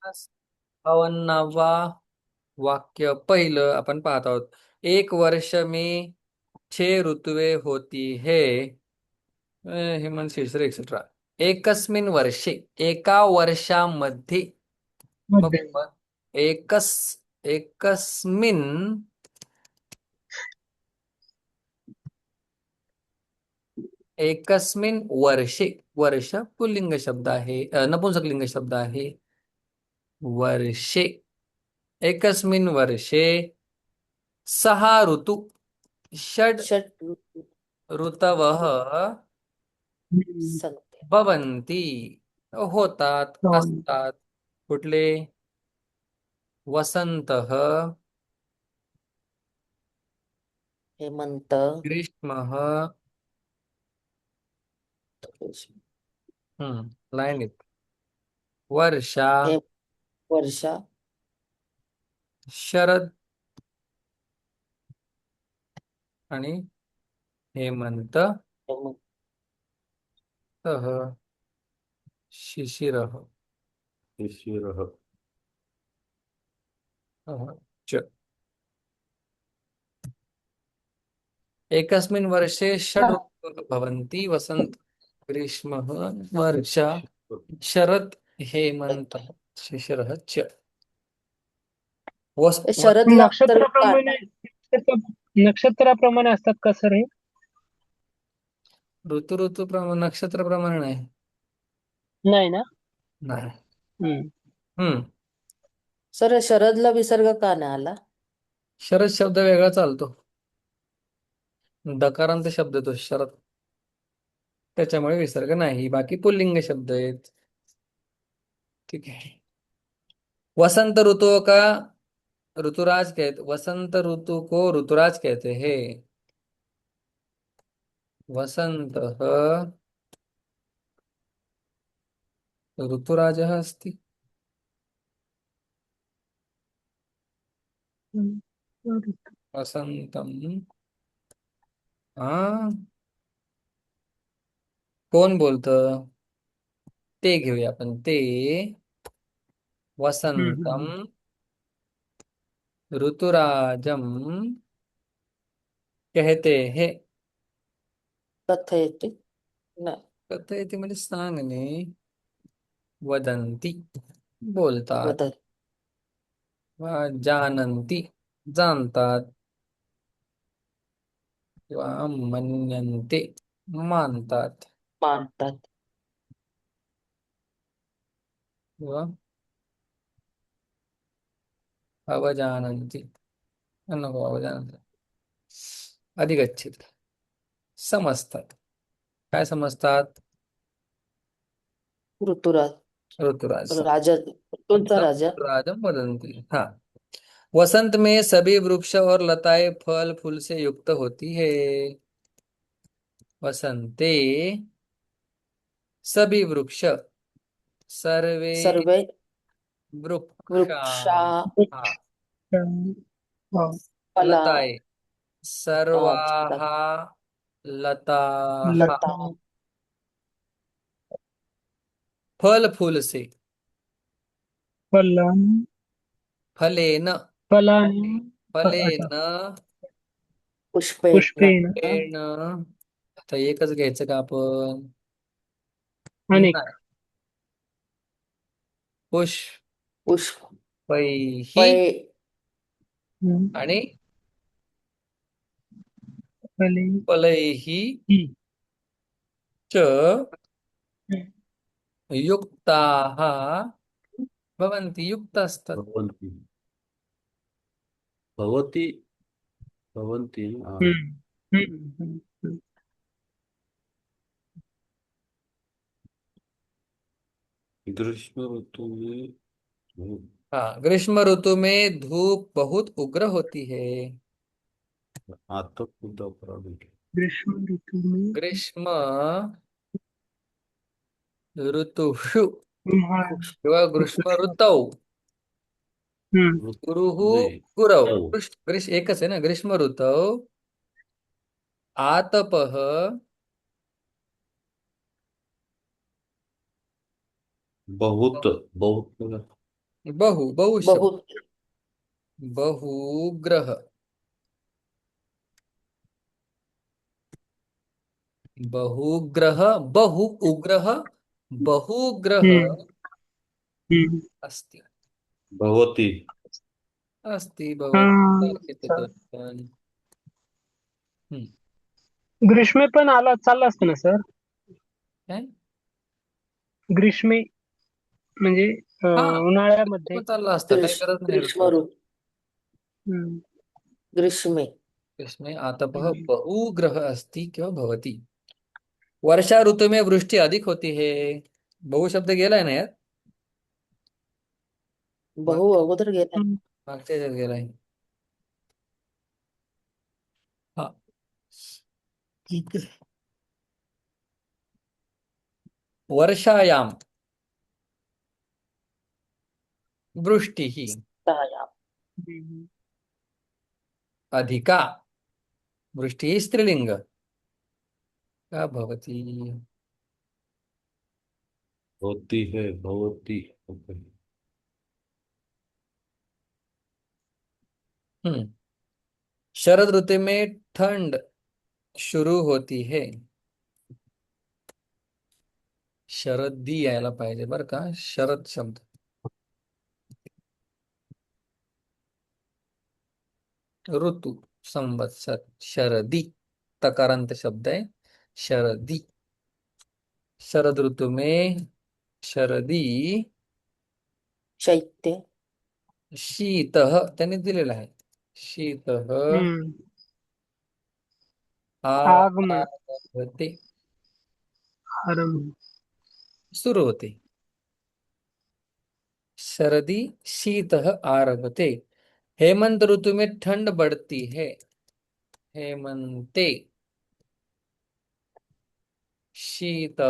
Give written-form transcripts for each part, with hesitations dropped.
52वा वाक्य पहिलं आपण पाहत आहोत. एक वर्ष में 6 ऋतुवे होती है. हेमंत शिरसर एक्सेट्रा. एकस्मिन वर्षे एका वर्षामध्ये. मग मध्ये. एकस एकस्मिन एकस्मिन वर्षे. वर्ष पुल्लिंग शब्द आहे, नपुंसकलिंग शब्द आहे. वर्षे. एकस्मिन वर्षे 6 ऋतू. षड षट ऋतू ऋतवः हम्म. संगते. भवन्ति. होतात, दोन. असतात. कुठले? वसंतः, हेमंत, ग्रीष्मः. लाईन येत. वर्षा, हे वर्षा, शरद आणि हेमंत. हेमंत, शिशिरः. शिशिरः. च. एकस्मिन् वर्षे 6 ऋतवः भवन्ति. वसंत, ग्रीष्मः, वर्षा, शरद, हेमंत, शिशिरः च. शरदला तर नक्षत्राप्रमाणे नक्षत्राप्रमाणे असतात का सर हे? ऋतूप्रमाणे, नक्षत्राप्रमाणे नाही. नाही ना. नाही. हम्म. हम्म. सर शरदला विसर्ग का नाही आला? शरद शब्द वेगळा चालतो. दकारांत शब्द तो शरद, त्याच्यामुळे विसर्ग नाही. बाकी पुल्लिंग शब्द आहेत. ठीक आहे. वसंत ऋतु का ऋतुराज कहते, वसंत ऋतु को ऋतुराज कहते हैं. वसंत ऋतुराजः अस्ति. वसंतम. हा, कोण बोलतं? ते घेऊया आपण. ते वसंतम हम्म. ऋतुराजम कहते हैं. कथयति नाही. कथयति म्हणजे सांगणे. वदंती बोलतात. वदत वा जानन्ति जाणतात. किंवा मन्यन्ते मानतात. मानतात. किंवा अवजानन्ति. नको अवजानन्ति. अधिगच्छित. समजतात. काय समजतात? ऋतुराज, ऋतुराज राजा, ऋतूंचा राजा. ऋतुराजम वदंती. हाँ. वसंत में सभी वृक्ष और लताएं फल फूल से युक्त होती है. वसंते सभी वृक्ष, सर्वे सर्वे वृक्षा. वृक्षा हाँ. हो. फला लताएं, सर्वाः लताः लता लता. फल फूल से. फलन. फलेन. फलानि. अच्छा. फलेन. पुष्पेण पुष्पेण. पुष्पेण. आता एकच घ्यायचं का आपण? अनेक. नाही. पुष्पैहि पुष्पे हम्म. आणि फले. फलैहि हि. च युक्ताः भवन्ति. युक्त असतात. भवन्ति. भवति. भवन्ति. हम्म. हम्म. हम्म. ग्रीष्म ऋतु में हाँ, ग्रीष्म ऋतु में धूप बहुत उग्र होती है. आतप उद्या परावली. ग्रीष्म ऋतू में ग्रीष्म ऋतुषु उन्हाळा. किंवा ग्रीष्म ऋतौ. हम्म. गुरुः नाही. गुरौ. हो. ग्रीष्म एकच आहे ना. ग्रीष्म ऋतौ आतपः बहुत. बहुत. बहु शब्द बहु बहुग्रह बहुग्रह बहु उग्रह बहुग्रह हम्म हम्म अस्ति भवती अस्ति हाँ, भवती सर. हम्म ग्रीष्मे पण आला चालला असतं ना सर. काय ग्रीष्मे म्हणजे हा उन्हाळ्यामध्ये. पण चाललं असतं काही गरज नाही ग्रीष्म ऋतू ऋतू हम्म ग्रीष्मे इसमें आतपः हम्म बहुग्रह अस्ति किंवा भवती वर्षा ऋतु में वृष्टि अधिक होती है बहु शब्द गेलाय ना यात बहु मागच्या अगोदर गेलाय. हम्म मागच्या याच्यात गेलाय हा ठीक आहे. वर्षायाम वृष्टिः छाया हम्म अधिका वृष्टिः स्त्रीलिंग का भवती होती है भवती ओके हम्म शरद ऋतु में ठंड शुरू होती है शरदी यायला पाहिजे बरं का शरद शब्द ऋतू संवत्सर शरदी तकारांत शब्द आहे शरदी शरद ऋतु में शरदी शैत्य शीत त्यांनी दिलेलं आहे शीत हम्म. आगमन आरभते आरंभ. सुरू होते शरदी शीत आरभते हेमंत ऋतु में ठंड बढ़ती है हेमंते शीत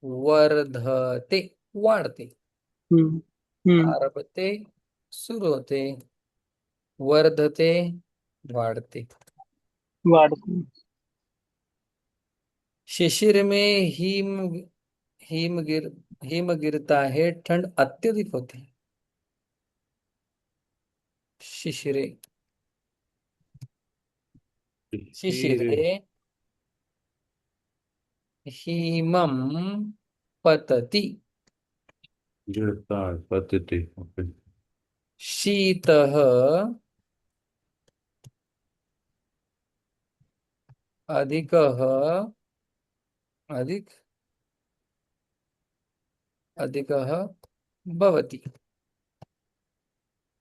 वर्धते वाढते हम्म हम्म आरभते सुरू होते वर्धते वाढते वाढते. शिशिर में हिम गिर हिम गिरता है ठंड अत्यधिक होती है शिशिरे फिर शिशिरे हिमम पतति गिरता है पतते ओके शीतः अधिकः अधिक अधिकः भवति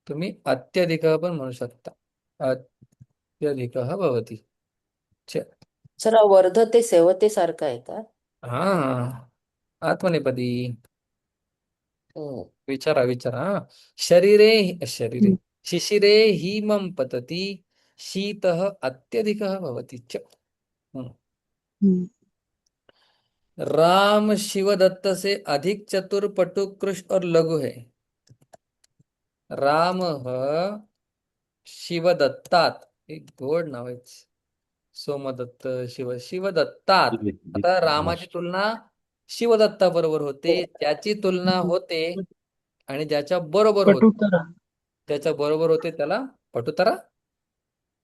तुम्ही अत्यधिकः पण म्हणू शकता अत्यधिकः भवति छ सर वर्धते सेवते सारखं आहे का? हा आत्मनेपदी हम्म. विचारा विचारा हा. शरीरे शिशिरे हिमं पतति शीतः अत्यधिकः भवति च हम्म. हम्म राम शिवदत्त से अधिक चतुर पटु कृश और लघु है राम शिवदत्तात एक गोड नाव आहे सोमदत्त शिवदत्तात आता रामाची तुलना शिवदत्ता बरोबर होते त्याची तुलना होते आणि ज्याच्या बरोबर होते कटुतर. त्याच्या बरोबर होते त्याला पटुतरा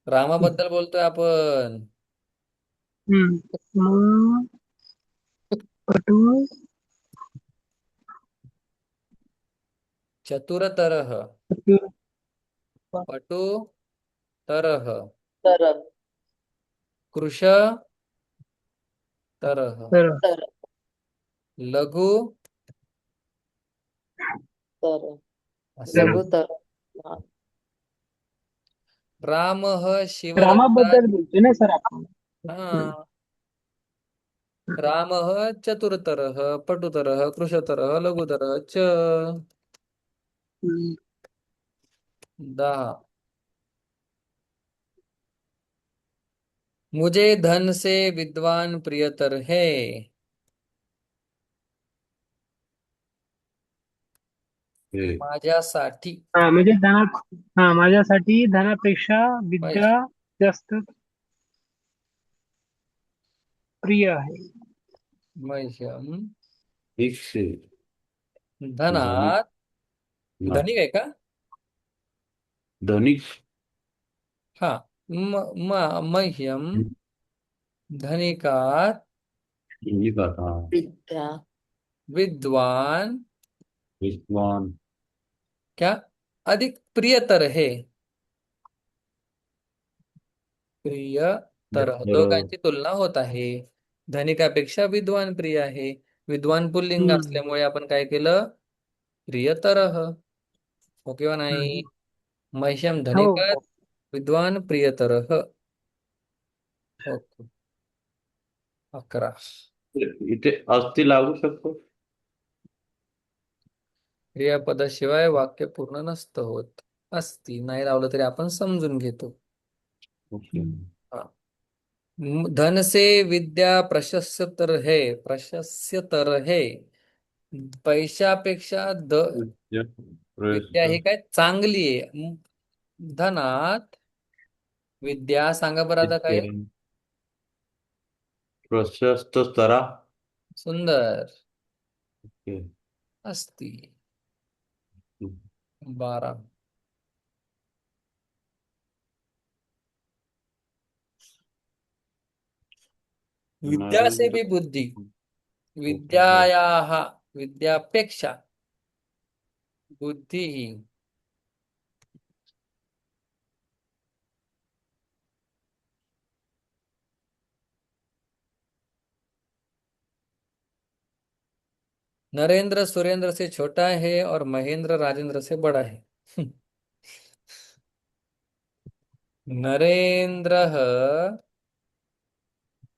रामाबद्दल बोलतोय आपण मग कटु चतुरतरः कटुर पटुतरः तर कृशतरः तर तर लघु तर असं तर लघु तर हा. रामः शिवदत्ता रामाबद्दल बोलतोय ना सर आपण. हा रामः चतुरतरः पटुतरः कृशतरः लघुतरः च हम्म. 10 मुझे धन से विद्वान प्रियतर है हे माझ्यासाठी हा म्हणजे माझ्यासाठी धनापेक्षा विद्या पैसे जास्त प्रिय आहे. मह्यम एक से धन धनात नाही. धनिक आहे का? धनिक. हा. मह्यम धनिकात धनिक आता. विद्या विद्वान विद्वान. क्या अधिक प्रियतर है. प्रियतर तर दोघांची तुलना होत आहे. धनिकापेक्षा विद्वान प्रिय आहे. विद्वान पुल्लिंग हम्म. असल्यामुळे आपण काय केलं? प्रियतरः. हो किंवा नाही? हम्म. मह्यम हो धनिकात हो. विद्वान प्रियतरः. ओके. 11. इथे अस्थि लागू शकतो. क्रियापदाशिवाय वाक्य पूर्ण नसतं होत. असती नाही लावलं तरी आपण समजून घेतो. ओके. हा. धन से विद्या प्रशस्यतर है. प्रशस्यतर है. पैशापेक्षा विद्या विद्या प्रयस्थ ही काय चांगली आहे. धनात विद्या सांगा बरं आता काय आहे? प्रशस्त स्तरा. सुंदर ओके. असती. 12. विद्या से नरेंद्र. भी बुद्धी ओके. विद्यायाः विद्यापेक्षा बुद्धी ही नरेंद्र सुरेंद्र से छोटा है और महेंद्र राजेंद्र से बड़ा है. नरेंद्र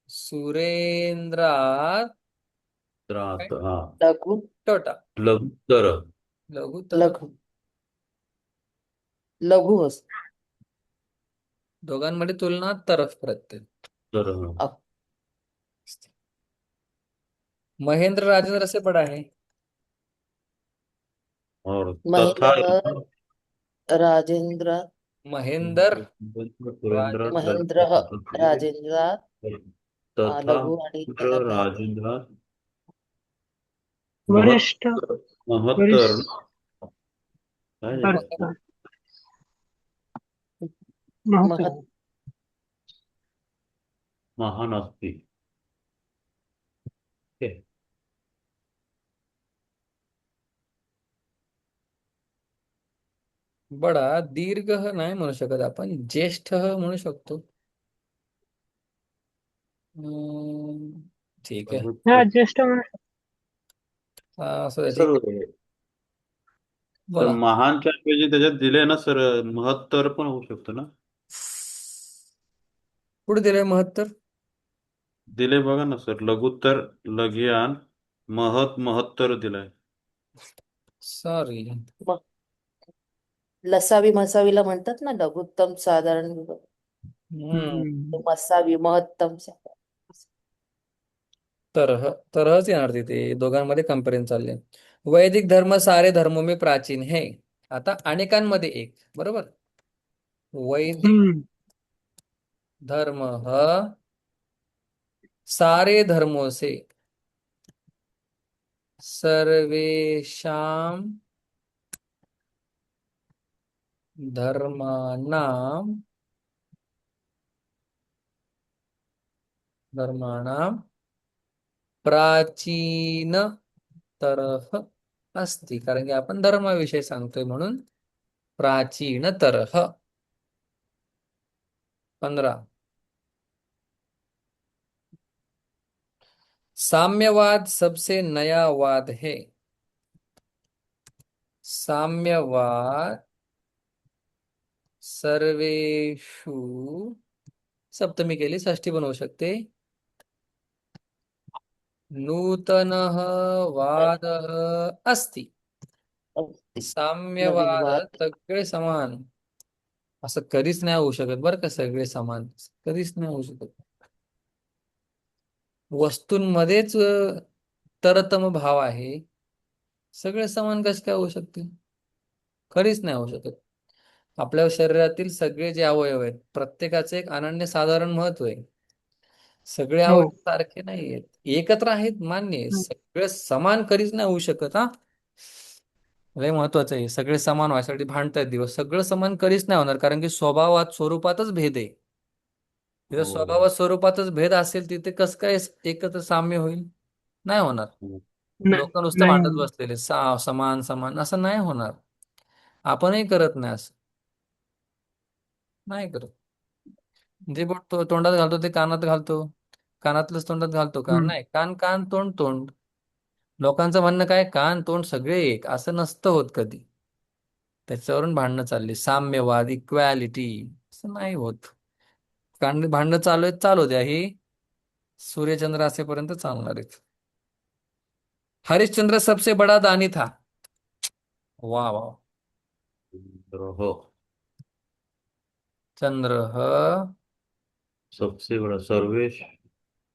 सुरेंद्रात काय? त्रात हा. लघु छोटा. लघुतर. लघुतर. लघु लघु असतो. दोघांमध्ये तुलना तरफ प्रत्यय. तर अ- महेंद्र राजेंद्र से बड़ा है. और तथा महेंद्र राजेंद्र महेंद्र सुरेंद्र राजेंद्र महेंद्र राजेंद्र तथा लघु आणि पुत्र त्याला काय होतं? राजेंद्र वरिष्ठ महत्तर वरिष्ठ काय आहे? अर्थ महत्व. महत् महान असते. ओके. बडा दीर्घ नाही म्हणू शकत आपण. ज्येष्ठ म्हणू शकतो. ठीक आहे. हा ज्येष्ठ म्हणून. असं आहे, ठीक सर, आहे. तर बोला. महानच्या ऐवजी त्याच्यात दिले ना सर, महत्तर पण होऊ शकतो ना. पुढे दिलंय महत्तर. दिले बघा ना सर, लघुत्तर लघियान महत्तर दिलाय. सॉरी. म- लसावी मसावीला म्हणतात ना लघुत्तम साधारण विभाग. हम्म. मसावी महत्तम साधारण. तरहच येणार तिथे. दोघांमध्ये कंपॅरिझन चालले. वैदिक धर्म सारे धर्मों में प्राचीन है. आता अनेकांमध्ये एक. बरोबर. वैदिक हम्म. धर्म सारे धर्मों से सर्वेषां धर्माणाम प्राचीन तरह असती. कारण की आपण धर्माविषयी सांगतोय म्हणून प्राचीन तरह. 15. साम्यवाद सबसे नया वाद है. साम्यवाद सर्वेषु सप्तमी केली षष्ठी बनवू शकते. नूतनः वादः अस्ति. नवीन साम्यवाद वाद सगळे समान. असं कधीच नाही होऊ शकत बरं का. सगळे समान कधीच नाही होऊ शकत. वस्तूंमध्येच तरतम भाव आहे. सगळे समान कसे काय होऊ शकते? कधीच नाही होऊ शकत. आपल्या शरीरातील सगळे जे अवयव आहेत प्रत्येकाचे एक अनन्य साधारण महत्व आहे. सगळे हो. अवयव सारखे नाही आहेत. एकत्र आहेत मान्य आहे. हम्म. सगळे समान कधीच नाही होऊ शकत. हा. लय महत्वाचं आहे. सगळे समान व्हायसाठी भांडतायत दिवस. सगळं समान कधीच नाही होणार, कारण की स्वभावात स्वरूपातच भेद आहे. तिथे हो. स्वभावात स्वरूपातच भेद असेल तिथे कसं काय एकत्र साम्य होईल? नाही होणार. हो. नाही लोक नुसतं नाही भांडत होणार. बसलेले, समान समान असं नाही होणार. आपणही करत नाही असं, नाही करत. जे बोट तोंडात घालतो ते कानात घालतो, कानातलंच तोंडात घालतो का? हम्म. नाही. कान कान, तोंड तोंड. लोकांचं म्हणणं काय, कान तोंड सगळे एक, असं नसतं होत कधी. त्याच्यावरून भांडणं चालली. साम्यवाद, इक्वॅलिटी, असं नाही होत. भांडणं चालू आहेत, चालू द्या. ही सूर्यचंद्र असेपर्यंत चालणार आहेत. हरिश्चंद्र सबसे बड़ा दानी था. वाह वाह. हो. चंद्र सबसे बड़ा सर्वेश.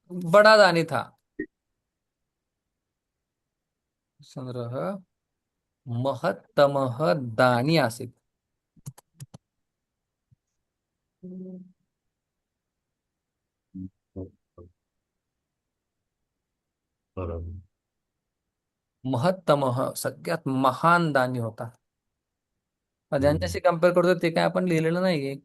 बड़ा दानी था. चंद्र महत्तमः दानी आसीत. बरोबर. महत्तमः सगळ्यात महान दानी होता. ज्यांच्याशी कम्पेअर करतो ते काय आपण लिहिलेलं नाहीये.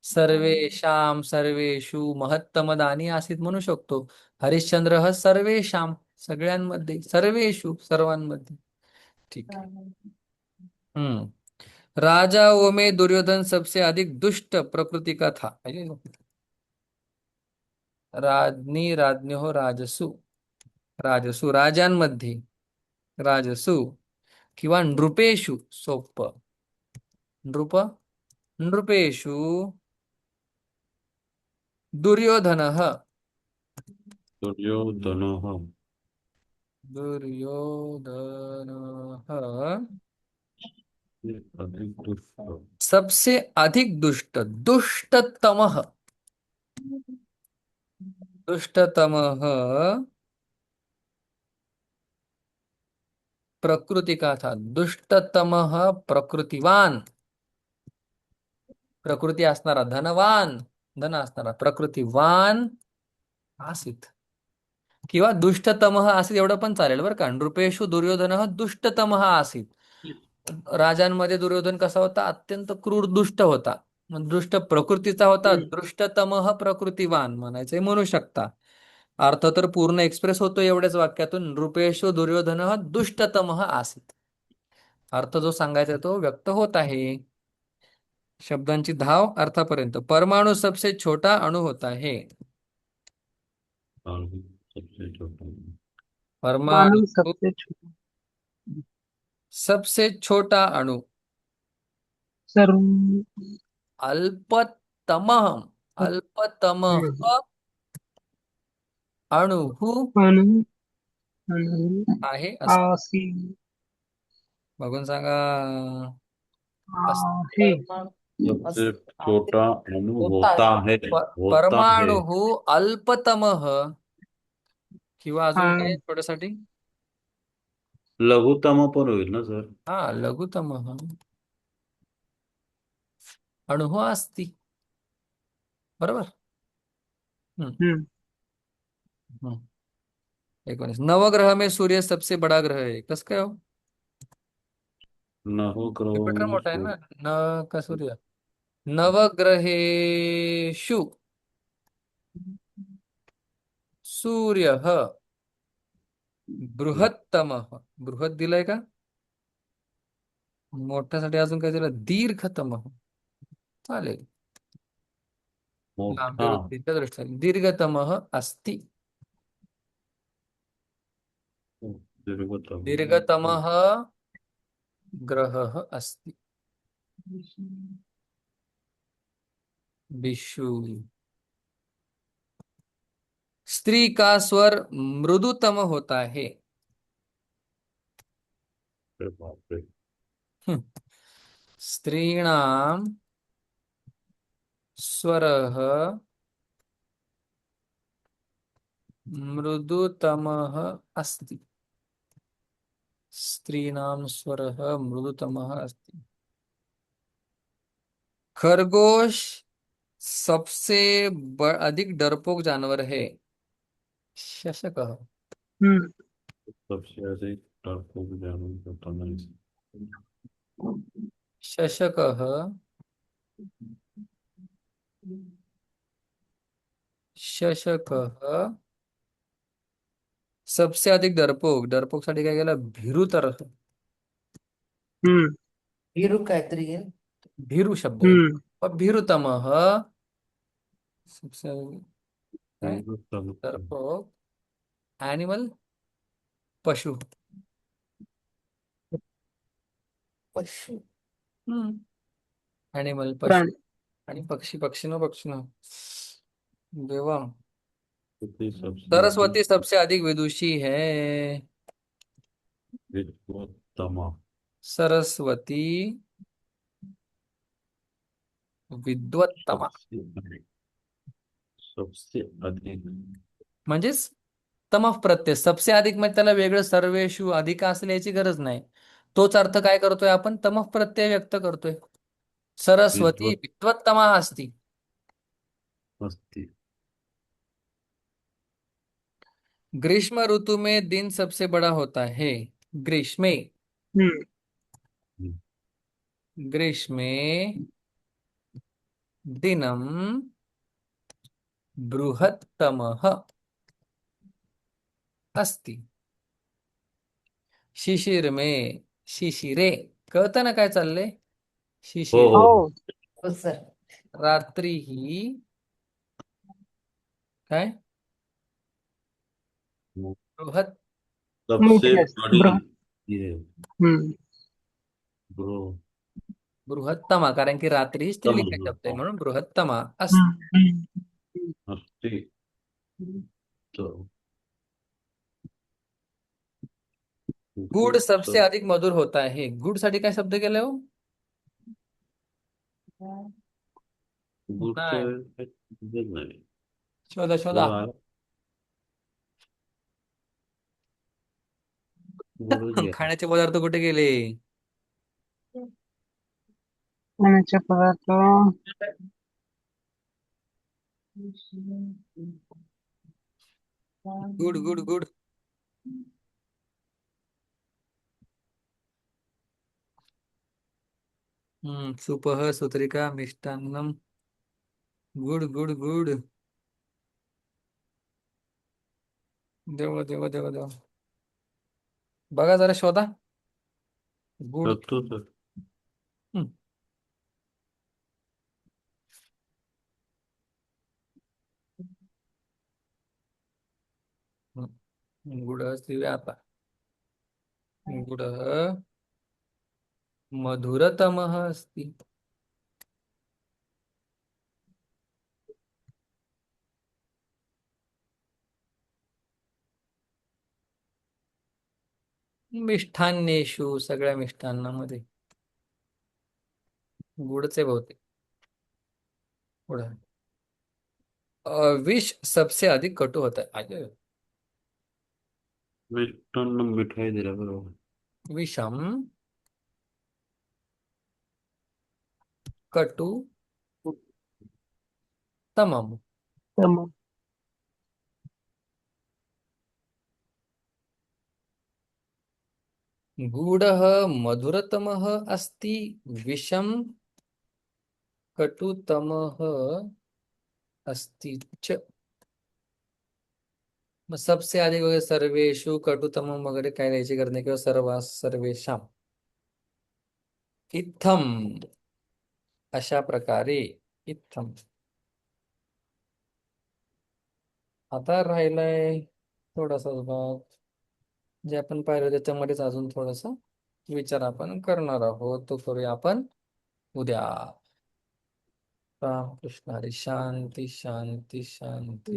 सर्वेषाम सर्वेषु महत्तम दानी आसीत म्हणू शकतो. हरिश्चंद्र सर्वेषाम, सगळ्यांमध्ये, सर्वेषु सर्वांमध्ये. ठीक आहे. हम्म. राजाओं में दुर्योधन सबसे अधिक दुष्ट प्रकृति का था. राज्ञी राज्ञो राजसु, राजसु राजांमध्ये, राजसु किंवा नृपेषु, सोप्प. नृप, नृपेषु दुर्योधनः, दुर्योधनः दुर्योधनः अधिक दुष्ट. सबसे अधिक दुष्ट, दुष्टतमः, दुष्टतमः प्रकृति का था. दुष्टतमः प्रकृतिवान, प्रकृती असणारा, धनवान, धन असणारा, प्रकृतिवान आसीत. किंवा दुष्टतमः आसीत एवढं पण चालेल बरं का. नृपेषु दुर्योधनः दुष्टतमः आसीत. राजांमध्ये दुर्योधन कसा होता? अत्यंत क्रूर दुष्ट होता. मग दुष्ट प्रकृतीचा होता. हम्म. दृष्टतमः प्रकृतिवान म्हणायचे, म्हणू शकता. अर्थ तर पूर्ण एक्सप्रेस होतो एवढ्याच वाक्यातून. नृपेषु दुर्योधनः दुष्टतमः आसीत. अर्थ जो सांगायचा तो व्यक्त होत आहे. शब्दांची धाव अर्थापर्यंत. परमाणु सबसे छोटा अणु होता है. आणि सबसे छोटा. परमाणु मानव सबसे छोटा. सबसे छोटा अणु. सर्व. अल्पतमः, अल्पतमः हम्म. अणु अणु अणु आहे असं. आसी बघून सांगा. आहे. सबसे छोटा अणु होता होता असेल. है. होता है. परमाणु अल्पतमः, किंवा अजून हा. काय थोड्यासाठी. लघुतम पण होईल ना सर? हा, लघुतमः अणु अस्ति. बरोबर. हम्म. हम्म. हम्म. 19. नवग्रह में सूर्य सबसे बड़ा ग्रह है. कसं काय हो? नवग्रहों जुपिटर में मोठा आहे ना. न का सूर्य. नवग्रहेषु सूर्य बृहत्तमः. बृहत दिलंय का? मोठ्यासाठी अजून काय दिलं? दीर्घतमः चालेल. लांबी मोठा. रुंदीच्या दृष्टीने दीर्घतमः अस्ति. दीर्घतम. दीर्घतमः ग्रहः अस्ति. विषु. स्त्री का स्वर मृदुतम होता है. अरे बापरे. हम्म. स्त्रीणाम स्वरः मृदुतमः अस्ति. स्त्रीणाम स्वरः मृदुतमः अस्ति. खरगोश सबसे अधिक डरपोक जानवर है. शशकः. हम्म. सबसे अधिक डरपोक जानवर होता नहीं। शशकः शशकः सबसे अधिक डरपोक डरपोकसाठी काय केलं भीरू तर हम्म भिरू काहीतरी आहे. भीरू शब्द आहे हम्म पण भीरुतमः सबसे काय उत्तम। डरपोक ॲनिमल पशु पशु. ॲनिमल पशु प्राणी आणि पक्षी पक्षी न देवा सबसे सरस्वती सबसे अधिक विदुषी है विद्वत्तमा। सरस्वती विद्वत्तमा सबसे अधिक म्हणजेच तमः प्रत्यय सबसे अधिक म्हणजे त्याला वेगळं सर्वेषु अधिक असले याची गरज नाही तोच अर्थ काय करतोय आपण तमः प्रत्यय व्यक्त करतोय सरस्वती विद्वत विद्वत्तमा अस्ति अस्ति। ग्रीष्म ऋतु में दिन सबसे बड़ा होता है ग्रीष्मे हम्म ग्रीष्मे दिनम बृहत्तमः अस्ति शिशिर में शिशिरे कळतं ना काय चाललंय हो शिशिर हो हो हो सर. रात्री ही काय बृहत सबसे मोठी असते बड़ी बृहत ये हम्म ब्रो बृहत्तमा कारण की रात्री ही तम स्त्रीलिंग शब्द आहे म्हणून बृहत्तमा अस्ति हम्म अस्ति। तो गुड़ गुड सबसे अधिक मधुर होता है गुड़ साठी काय शब्द केलाय हो नाही गुडचं नाही। शोधा शोधा गुड आहे गुड जे आहे खाण्याचे पदार्थ कुठे गेले खाण्याचे पदार्थ गुड गुड गुड सुपः सुत्रिका मिष्टान्नम गुड गुड गुड देव देव देव देव बघा जरा शोधा गुड करतो तर हम्म, गुड लिहूया आता गुड मधुरतमः अस्ति मिष्ठान्नेषु सगळ्या मिष्टान्नामध्ये गुडचे बहुतेक गुड विष सबसे अधिक कटु होता है आगे मिष्टान्न मिठाई दिल्या बरोबर। विषम कटु तमम तम गूढः मधुरतमः अस्ति विषम कटुतमः अस्ति च मग सबसे अधिक वगैरे सर्वेषु कटुतमम वगैरे काय द्यायची गरज नाही किंवा सर्वास सर्वेषाम इत्थम अशा प्रकारे इत्थम आता राहिलाय थोडासा भाग जे आपण पाहिलं त्याच्यामध्येच अजून थोडासा विचार आपण करणार आहोत तो करूया आपण उद्या रामकृष्ण हरी शांती शांती शांती